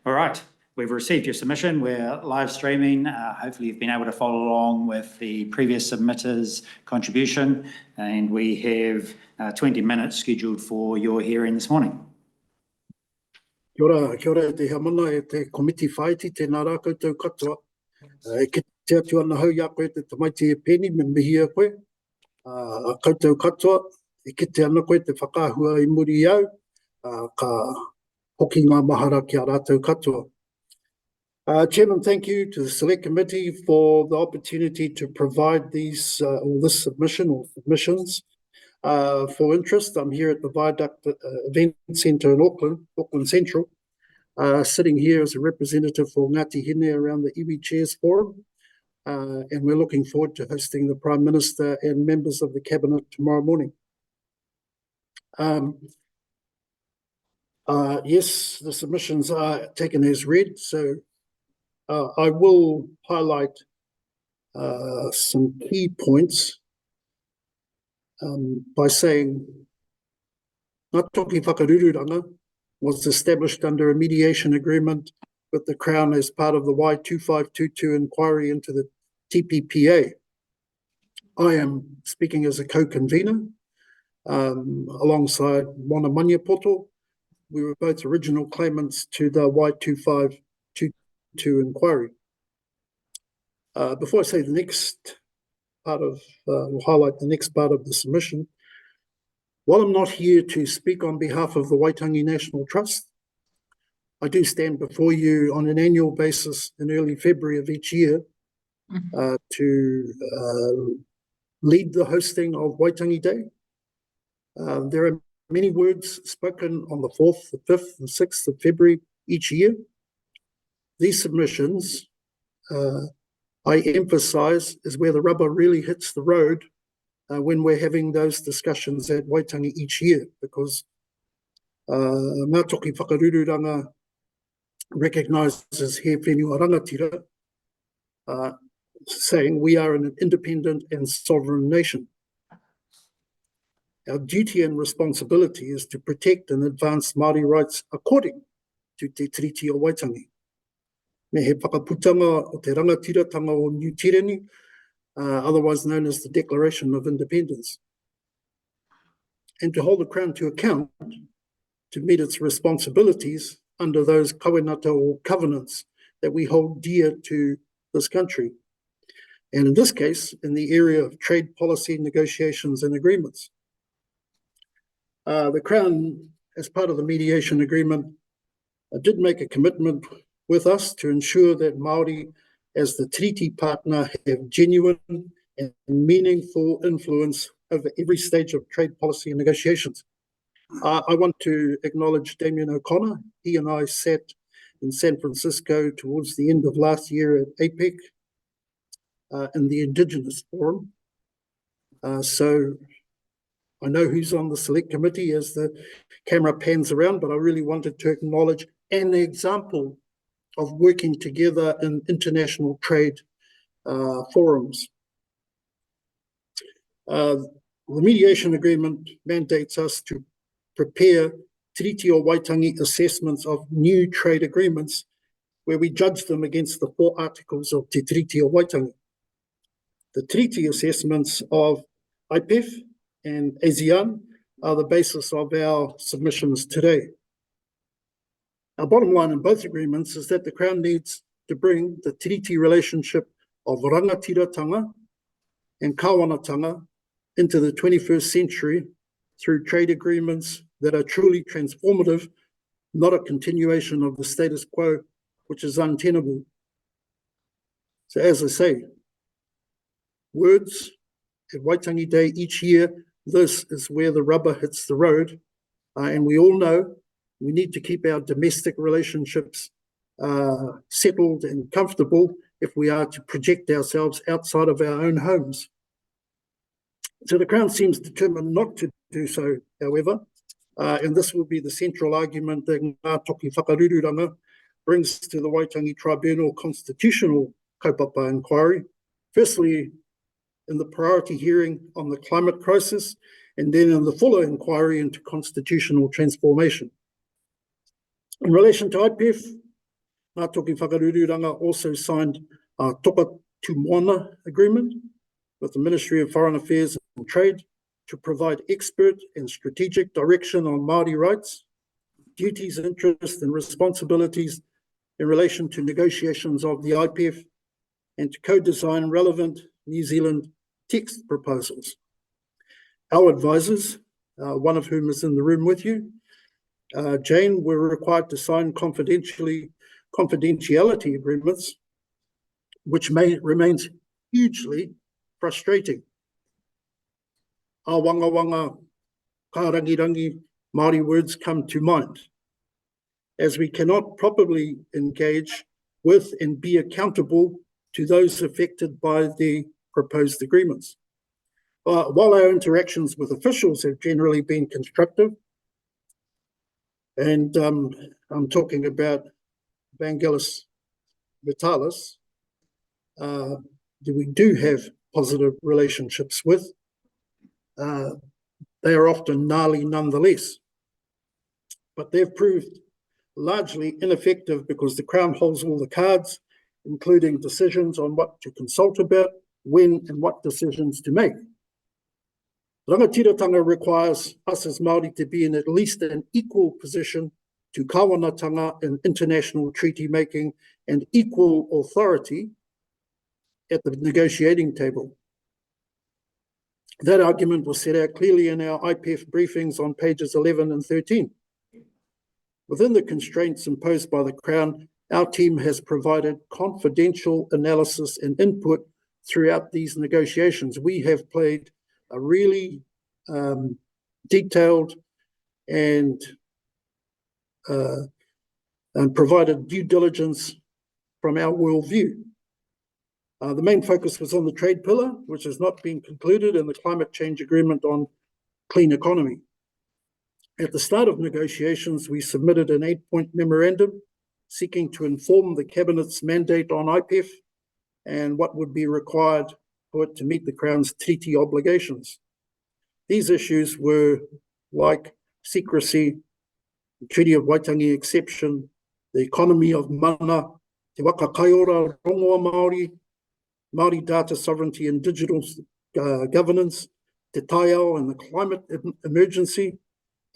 All right, we've received your submission. We're live streaming. Hopefully you've been able to follow along with the previous submitters' contribution, and we have 20 minutes scheduled for your hearing this morning. Kia ora te hamana e te komiti whaiti tēnā rā koutou katoa. E ki te atu ana hau ia koe te tamaiti e pēni me mihi a koe. Koutou katoa, e ki te ana koe te whakahua I muri au, ka hoki ngā mahara ki a rātou katoa. Chairman, thank you to the Select Committee for the opportunity to provide these, or this submission or submissions for interest. I'm here at the Viaduct Event Centre in Auckland Central, sitting here as a representative for Ngāti Hine around the Iwi Chairs Forum, and we're looking forward to hosting the Prime Minister and members of the Cabinet tomorrow morning. Yes, the submissions are taken as read, so I will highlight some key points by saying ngā Toki Whakarururanga was established under a mediation agreement with the Crown as part of the Y2522 inquiry into the TPPA. I am speaking as a co-convener alongside Mona Maniapoto. We were both original claimants to the Y2522 inquiry. Before I say the next part of, we'll highlight the next part of the submission, while I'm not here to speak on behalf of the Waitangi National Trust, I do stand before you on an annual basis in early February of each year to lead the hosting of Waitangi Day. There are many words spoken on the 4th, the 5th, and 6th of February each year. These submissions, I emphasise, is where the rubber really hits the road when we're having those discussions at Waitangi each year, because ngā Toki Whakarururanga recognises he whenua rangatira, saying we are an independent and sovereign nation. Our duty and responsibility is to protect and advance Māori rights according to te Tiriti o Waitangi. Me he whakaputanga o te rangatiratanga o New Tireni, otherwise known as the Declaration of Independence, and to hold the Crown to account to meet its responsibilities under those kawinata or covenants that we hold dear to this country, and in this case, in the area of trade policy negotiations and agreements. The Crown, as part of the mediation agreement, did make a commitment with us to ensure that Māori, as the treaty partner, have genuine and meaningful influence over every stage of trade policy and negotiations. I want to acknowledge Damien O'Connor. He and I sat in San Francisco towards the end of last year at APEC in the Indigenous Forum. So I know who's on the Select Committee as the camera pans around, but I really wanted to acknowledge an example of working together in international trade forums. The mediation agreement mandates us to prepare Tiriti o Waitangi assessments of new trade agreements where we judge them against the 4 articles of Te Tiriti o Waitangi. The treaty assessments of IPEF and ASEAN are the basis of our submissions today. Our bottom line in both agreements is that the Crown needs to bring the tiriti relationship of rangatiratanga and kawanatanga into the 21st century through trade agreements that are truly transformative, not a continuation of the status quo, which is untenable. So as I say, words at Waitangi Day each year, this is where the rubber hits the road, and we all know we need to keep our domestic relationships settled and comfortable if we are to project ourselves outside of our own homes. So the Crown seems determined not to do so, however, and this will be the central argument that ngā Toki Whakarururanga brings to the Waitangi Tribunal Constitutional Kaupapa Inquiry, firstly in the priority hearing on the climate crisis, and then in the fuller inquiry into constitutional transformation. In relation to IPEF, Ngā Toki Whakarururanga also signed a Toka Tūmona agreement with the Ministry of Foreign Affairs and Trade to provide expert and strategic direction on Māori rights, duties, interests and responsibilities in relation to negotiations of the IPEF and to co-design relevant New Zealand text proposals. Our advisors, one of whom is in the room with you, Jane, were required to sign confidentiality agreements, which remains hugely frustrating. Our wanga karangirangi Māori words come to mind, as we cannot properly engage with and be accountable to those affected by the proposed agreements. While our interactions with officials have generally been constructive, and I'm talking about Vangelis Vitalis, we do have positive relationships with, they are often gnarly nonetheless. But they've proved largely ineffective because the Crown holds all the cards, including decisions on what to consult about, when and what decisions to make. Rangatiratanga requires us as Māori to be in at least an equal position to kawanatanga in international treaty making and equal authority at the negotiating table. That argument was set out clearly in our IPEF briefings on pages 11 and 13. Within the constraints imposed by the Crown, our team has provided confidential analysis and input throughout these negotiations. We have played a really detailed and provided due diligence from our worldview. The main focus was on the trade pillar, which has not been concluded, and the climate change agreement on clean economy. At the start of negotiations, we submitted an 8-point memorandum seeking to inform the Cabinet's mandate on IPEF and what would be required for it to meet the Crown's treaty obligations. These issues were like secrecy, the Treaty of Waitangi exception, the economy of mana, te waka kaiora rongoa Māori, Māori data sovereignty and digital governance, te taiao and the climate emergency,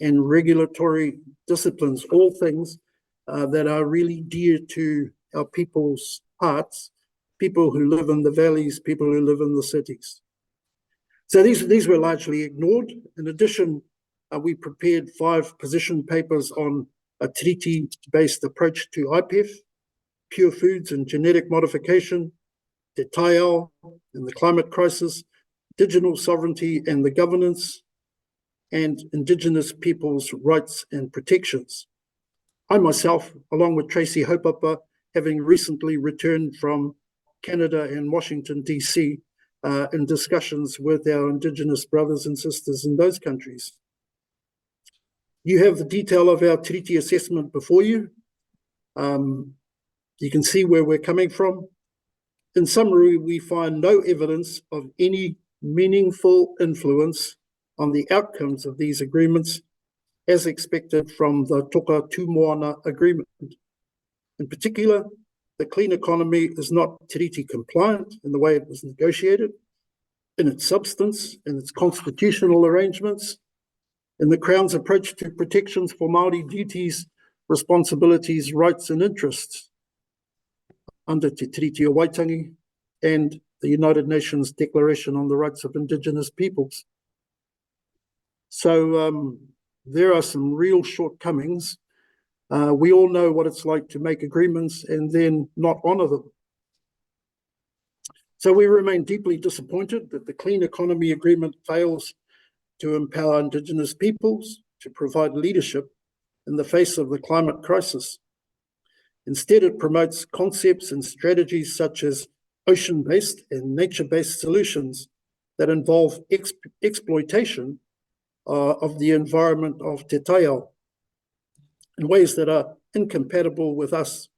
and regulatory disciplines, all things that are really dear to our people's hearts, people who live in the valleys, people who live in the cities. So these were largely ignored. In addition, we prepared 5 position papers on a treaty-based approach to IPEF, pure foods and genetic modification, te taiao and the climate crisis, digital sovereignty and the governance, and Indigenous peoples' rights and protections. I myself, along with Tracy Haupapa, having recently returned from Canada and Washington, DC, in discussions with our Indigenous brothers and sisters in those countries. You have the detail of our treaty assessment before you. You can see where we're coming from. In summary, we find no evidence of any meaningful influence on the outcomes of these agreements as expected from the Toka Tūmona agreement. In particular, the clean economy is not treaty compliant in the way it was negotiated, in its substance, in its constitutional arrangements, in the Crown's approach to protections for Māori duties, responsibilities, rights and interests under Te Tiriti o Waitangi and the United Nations Declaration on the Rights of Indigenous Peoples. So there are some real shortcomings. We all know what it's like to make agreements and then not honour them. So we remain deeply disappointed that the Clean Economy Agreement fails to empower Indigenous peoples to provide leadership in the face of the climate crisis. Instead, it promotes concepts and strategies such as ocean-based and nature-based solutions that involve exploitation of the environment of te taiao in ways that are incompatible with us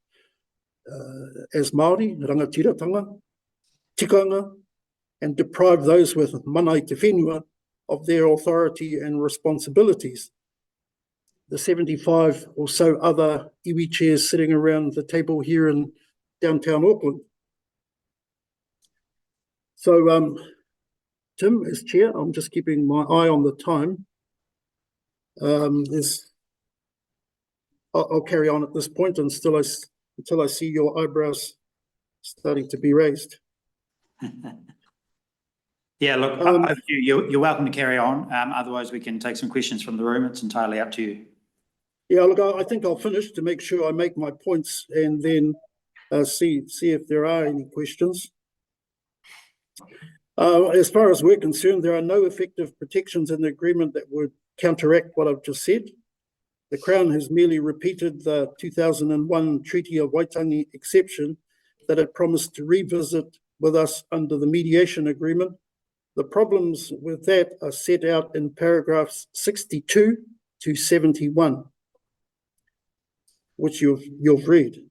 as Māori, rangatiratanga, tikanga, and deprive those with mana i te whenua of their authority and responsibilities. the 75 or so other iwi chairs sitting around the table here in downtown Auckland. So, Tim, as chair, I'm just keeping my eye on the time. I'll carry on at this point until I see your eyebrows starting to be raised. Yeah, look, you're welcome to carry on. Otherwise, we can take some questions from the room. It's entirely up to you. Yeah, look, I think I'll finish to make sure I make my points and then see if there are any questions. As far as we're concerned, there are no effective protections in the agreement that would counteract what I've just said. The Crown has merely repeated the 2001 Treaty of Waitangi exception that it promised to revisit with us under the mediation agreement. The problems with that are set out in paragraphs 62 to 71, which you've read.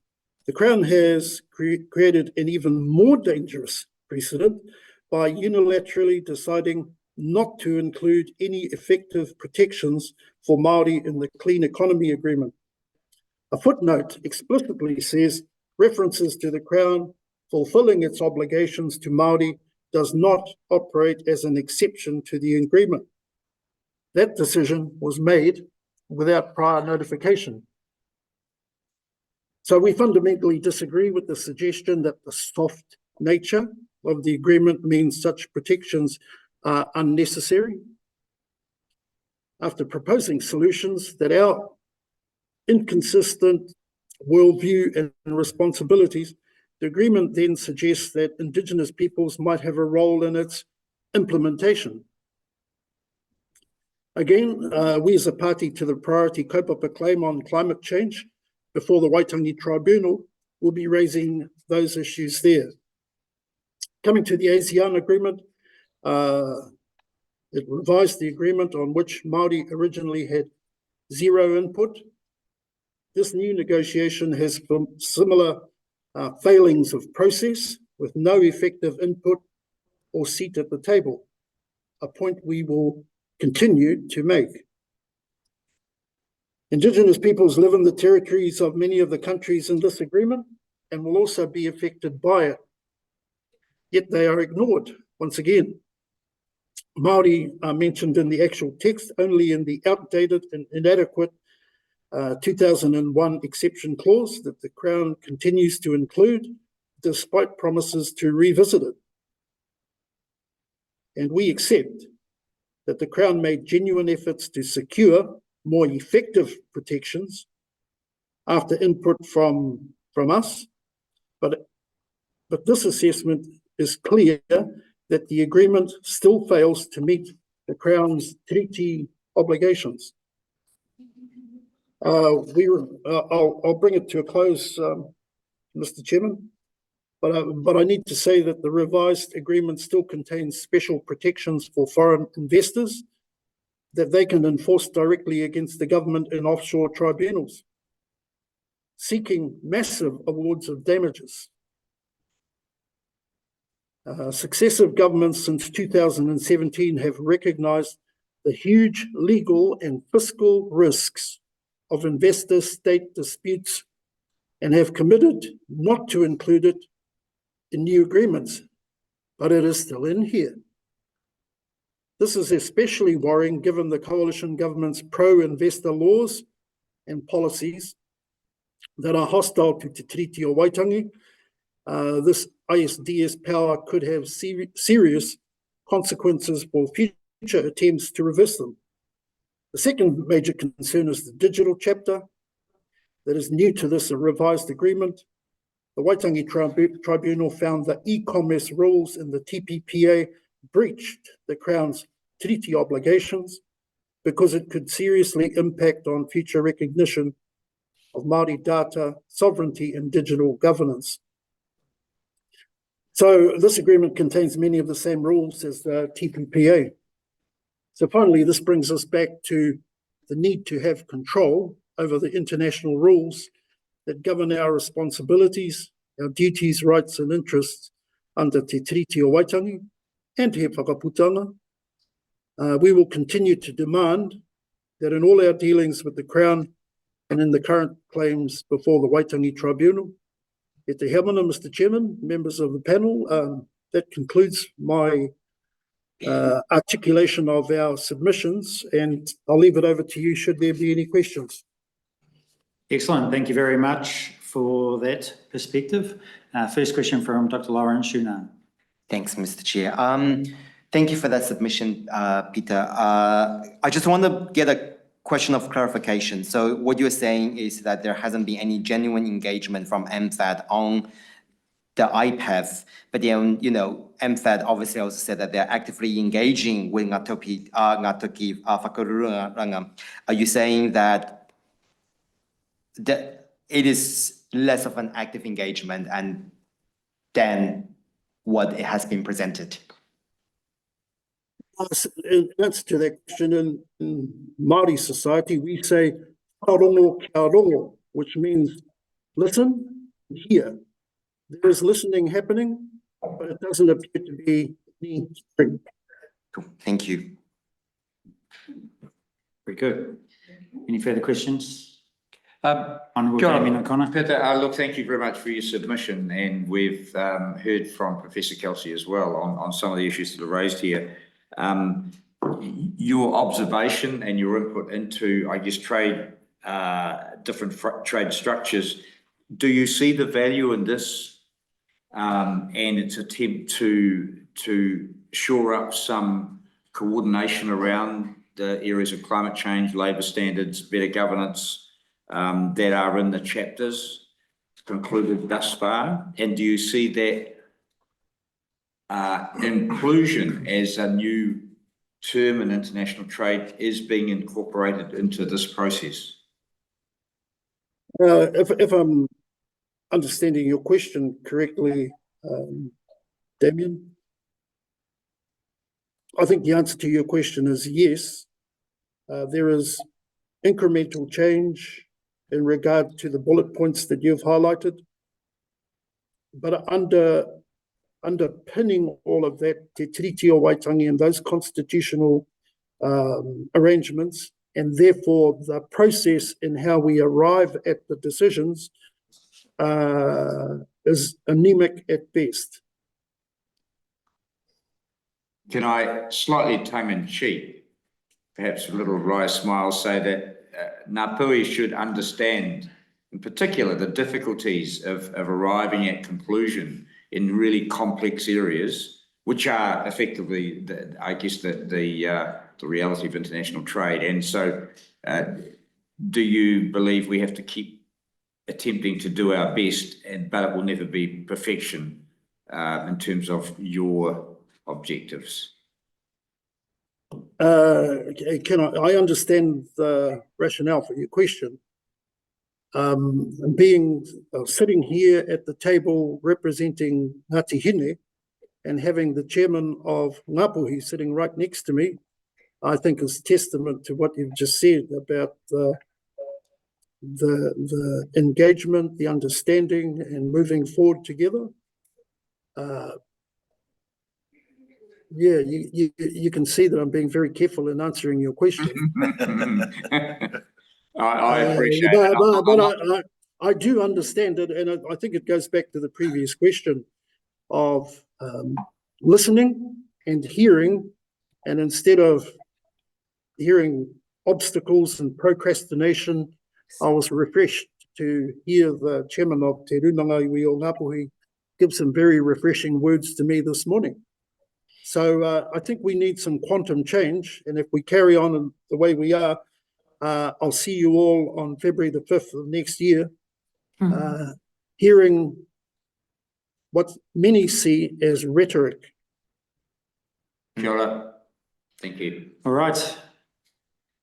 The Crown has created an even more dangerous precedent by unilaterally deciding not to include any effective protections for Māori in the Clean Economy Agreement. A footnote explicitly says references to the Crown fulfilling its obligations to Māori does not operate as an exception to the agreement. That decision was made without prior notification. So we fundamentally disagree with the suggestion that the soft nature of the agreement means such protections are unnecessary. After proposing solutions that our inconsistent worldview and responsibilities, the agreement then suggests that Indigenous peoples might have a role in its implementation. Again, we as a party to the priority kaupapa claim on climate change before the Waitangi Tribunal will be raising those issues there. Coming to the ASEAN agreement, it revised the agreement on which Māori originally had zero input. This new negotiation has similar failings of process with no effective input or seat at the table, a point we will continue to make. Indigenous peoples live in the territories of many of the countries in this agreement and will also be affected by it. Yet they are ignored once again. Māori are mentioned in the actual text only in the outdated and inadequate 2001 exception clause that the Crown continues to include despite promises to revisit it. And we accept that the Crown made genuine efforts to secure more effective protections after input from us, but this assessment is clear that the agreement still fails to meet the Crown's Tiriti obligations. I'll bring it to a close, Mr. Chairman, but I need to say that the revised agreement still contains special protections for foreign investors that they can enforce directly against the government in offshore tribunals, seeking massive awards of damages. Successive governments since 2017 have recognised the huge legal and fiscal risks of investor-state disputes and have committed not to include it in new agreements, but it is still in here. This is especially worrying given the coalition government's pro-investor laws and policies that are hostile to Te Tiriti o Waitangi. This ISDS power could have serious consequences for future attempts to reverse them. The second major concern is the digital chapter that is new to this revised agreement. The Waitangi Tribunal found that e-commerce rules in the TPPA breached the Crown's treaty obligations because it could seriously impact on future recognition of Māori data sovereignty and digital governance. So this agreement contains many of the same rules as the TPPA. So finally, this brings us back to the need to have control over the international rules that govern our responsibilities, our duties, rights and interests under Te Tiriti o Waitangi and He Whakaputanga. We will continue to demand that in all our dealings with the Crown and in the current claims before the Waitangi Tribunal, e te hea mana, Mr. Chairman, members of the panel, that concludes my articulation of our submissions, and I'll leave it over to you should there be any questions. Excellent. Thank you very much for that perspective. First question from Dr. Lauren Shunan. Thanks, Mr. Chair. Thank you for that submission, Peter. I just want to get a question of clarification. So what you're saying is that there hasn't been any genuine engagement from MFAD on the IPEF, but then, you know, MFAD obviously also said that they're actively engaging with Toki, Whakarururanga. Are you saying that it is less of an active engagement and than what it has been presented? In answer to that question, in Māori society, we say "Arongo kia rongo," which means listen, hear. There is listening happening, but it doesn't appear to be any. Cool. Thank you. Very good. Any further questions? John, Damien O'Connor. Peter, look, thank you very much for your submission, and we've heard from Professor Kelsey as well on some of the issues that are raised here. Your observation and your input into, I guess, trade, different trade structures, do you see the value in this and its attempt to shore up some coordination around the areas of climate change, labour standards, better governance, that are in the chapters concluded thus far? And do you see that inclusion as a new term in international trade is being incorporated into this process? If I'm understanding your question correctly, Damien, I think the answer to your question is yes. There is incremental change in regard to the bullet points that you've highlighted, but underpinning all of that, te tiriti o Waitangi and those constitutional arrangements, and therefore the process in how we arrive at the decisions is anemic at best. Can I, slightly tongue-in-cheek, perhaps a little wry smile, say that Ngāpuhi should understand, in particular, the difficulties of arriving at conclusion in really complex areas, which are effectively, I guess, the reality of international trade. And so, do you believe we have to keep attempting to do our best, but it will never be perfection in terms of your objectives? I understand the rationale for your question. Being sitting here at the table representing Ngāti Hine and having the chairman of Ngāpuhi sitting right next to me, I think is testament to what you've just said about the engagement, the understanding, and moving forward together. Yeah, you can see that I'm being very careful in answering your question. I appreciate it. But I do understand it, and I think it goes back to the previous question of listening and hearing, and instead of hearing obstacles and procrastination, I was refreshed to hear the chairman of Te Runanga Iwi o Ngāpuhi give some very refreshing words to me this morning. So I think we need some quantum change, and if we carry on in the way we are, I'll see you all on February the 5th of next year, hearing what many see as rhetoric. Kia ora. Thank you. All right.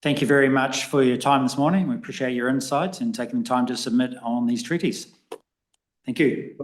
Thank you very much for your time this morning. We appreciate your insights and taking the time to submit on these treaties. Thank you.